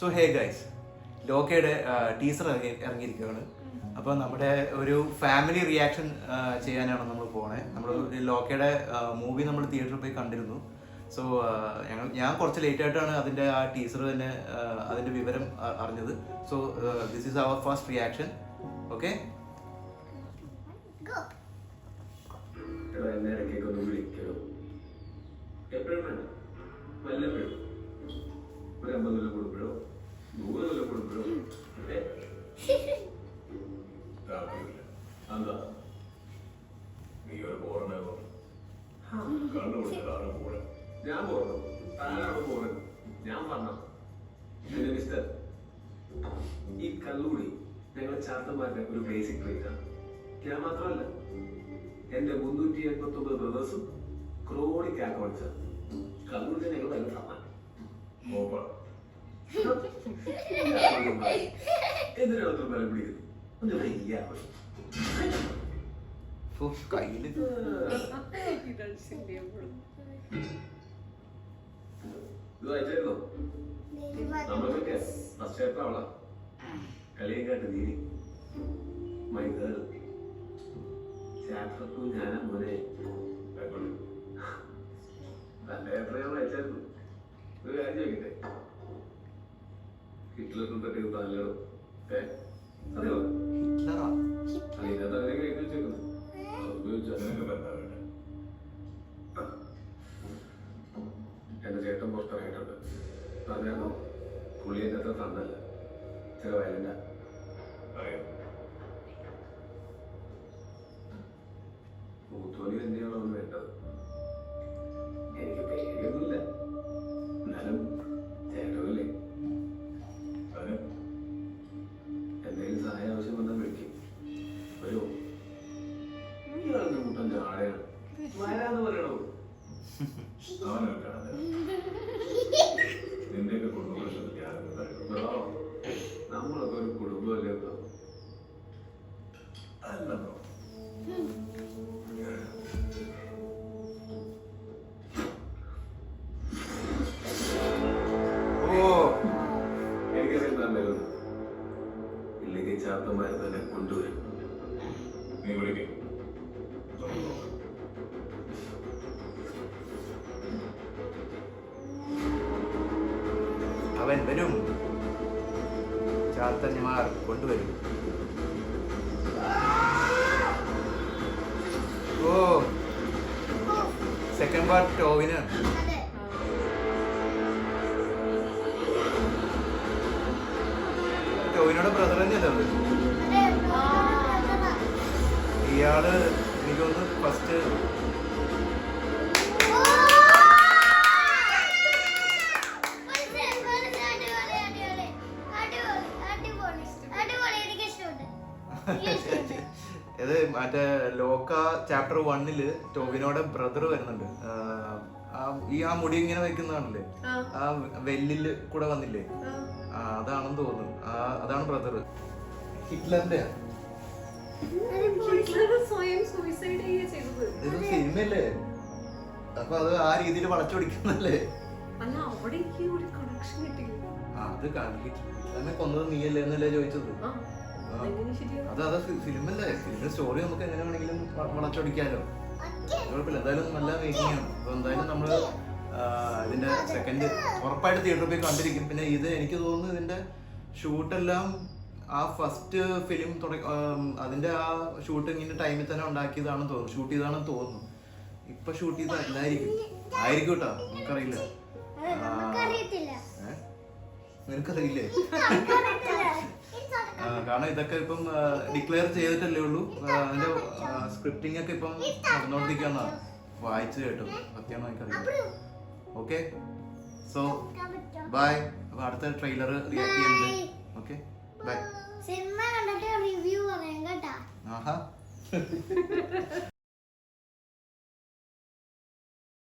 So hey guys, ലോക്കയുടെ teaser ഇറങ്ങിയിരിക്കുകയാണ്. അപ്പോൾ നമ്മുടെ ഒരു ഫാമിലി റിയാക്ഷൻ ചെയ്യാനാണ് നമ്മൾ പോണേ. നമ്മൾ ലോക്കയുടെ മൂവി നമ്മൾ തിയേറ്ററിൽ പോയി കണ്ടിരുന്നു. സോ ഞാൻ കുറച്ച് ലേറ്റ് ആയിട്ടാണ് അതിൻ്റെ ആ ടീസർ തന്നെ അതിൻ്റെ വിവരം അറിഞ്ഞത്. So this is our first reaction. Okay, ഞാൻ പോകണം, താനാണ് പോകണം. ഞാൻ പറഞ്ഞ മിസ്റ്റർ, ഈ കള്ളുകൂടി ഞങ്ങൾ ചാത്തന്മാരുടെ ഒരു ബേസിക് ട്രീറ്റ് ആണ്. ഞാൻ മാത്രമല്ല, എന്റെ 389 ബ്രദേഴ്സും ക്രോണിക് അക്കൗണ്ട്സ്. കള്ളുകൂടി ഞങ്ങൾ നല്ല സമാനം. എന്തിനാണ് അത്ര ബലം പിടിക്കുന്നത്? ഒന്ന് വയ്യ കയ്യില് ഇത് വായിച്ചായിരുന്നോ? നമ്മളൊക്കെ ഫസ്റ്റ് ചാപ്റ്റർ അവളാ. കളിയും കാട്ട് നീരി മൈ ഗേൾ. ചാപ്റ്റർ 2 ഞാനാ മോനെ. നല്ല ചാപ്റ്റർ ഞാൻ വായിച്ചായിരുന്നു. ഒരു കാര്യം ചോദിക്കട്ടെ, ഹിറ്റ്ലറിനും പറ്റിയത് നല്ലതോ? അറിയോ? അതിനകത്ത് അങ്ങനെ കഴിഞ്ഞു വെച്ചേക്കുന്നു. എന്റെ ചേട്ടൻ പുറത്തിറങ്ങിയിട്ടുണ്ട്. പറഞ്ഞോ, പുള്ളി എന്റെ അത്ര തന്നല്ല, ചില വയലന്റാ. മൂത്തോലി തന്നെയാണോ വേണ്ടത്? എനിക്ക് പേടിയൊന്നുമില്ല, എന്നാലും ചേട്ടനല്ലേ. എന്തെങ്കിലും സഹായം ആവശ്യം വന്നാൽ വിളിക്കും. വരുമോ? ഇയാളുടെ കൂട്ടം ചാടയാണ്, വരാന്ന് പറയണോ? നിന്റെയൊക്കെ നമ്മളൊക്കെ ഒരു കുടുംബമല്ലേ? അല്ലല്ലോ. എനിക്കറിയാം, ഇല്ലെങ്കിൽ ചാത്തന്മാരെ തന്നെ കൊണ്ടുവരും. നീ വിളിക്കും. അവൻ വരും, ചാത്തന്മാർ കൊണ്ടുവരും. ഓ, സെക്കൻഡ് പാർട്ട് ടോവിന്. ടോവിനോട് ബ്രദർ തന്നെയല്ലേ ഇയാള്? എനിക്കൊന്ന് ഫസ്റ്റ് ഇത് മറ്റേ ലോക്ക ചാപ്റ്റർ 1 ടോവിനോടെ ബ്രദർ വരുന്നുണ്ട്. ആ മുടി ഇങ്ങനെ വെക്കുന്നതാണല്ലേ, ആ വെല്ലില് കൂടെ വന്നില്ലേ, അതാണെന്ന് തോന്നുന്നു. അതാണ് ബ്രദർ. ഹിറ്റ്ലറിന്റെ ഇത് സിനിമയല്ലേ, അപ്പൊ അത് ആ രീതിയിൽ വളച്ചൊടിക്കുന്നല്ലേ. അത് ഹിറ്റ്ലറിനെ കൊന്നത് നീയല്ലേ എന്നല്ലേ ചോദിച്ചത്? അത് ഫിലിമല്ലേ, ഫിലിമിന്റെ സ്റ്റോറി നമുക്ക് എങ്ങനെ വേണമെങ്കിലും വളച്ചൊടിക്കാലോ, കുഴപ്പമില്ല. എന്തായാലും നല്ല മേക്കിംഗ് ആണ്. അപ്പൊ എന്തായാലും നമ്മള് ഇതിന്റെ സെക്കൻഡ് ഉറപ്പായിട്ട് തിയേറ്ററിൽ പോയി കണ്ടിരിക്കും. പിന്നെ ഇത് എനിക്ക് തോന്നുന്നു ഇതിന്റെ ഷൂട്ടെല്ലാം ആ ഫസ്റ്റ് ഫിലിം അതിന്റെ ആ ഷൂട്ടിങ്ങിന്റെ ടൈമിൽ തന്നെ ഉണ്ടാക്കിയതാണെന്ന് തോന്നുന്നു, ഷൂട്ട് ചെയ്താണെന്ന് തോന്നുന്നു. ഇപ്പൊ ഷൂട്ട് ചെയ്തല്ലായിരിക്കും, ആയിരിക്കും കേട്ടോ, നമുക്കറിയില്ല. നിനക്കറിയില്ലേ? കാരണം ഇതൊക്കെ ഇപ്പം ഡിക്ലെയർ ചെയ്തിട്ടല്ലേ ഉള്ളൂ. അതിന്റെ സ്ക്രിപ്റ്റിംഗ് ഒക്കെ ഇപ്പം നടന്നുകൊണ്ടിരിക്കുകയെന്നാണ് വായിച്ചു കേട്ടോ, സത്യമാണോ എനിക്കറിയില്ല. Okay, so bye. അപ്പൊ അടുത്ത ട്രെയിലർ റിയാക്ട് ചെയ്യുന്നുണ്ട്. Okay, bye. സിനിമ കണ്ടിട്ട് റിവ്യൂ പറയാം കേട്ടാ. ആഹാ.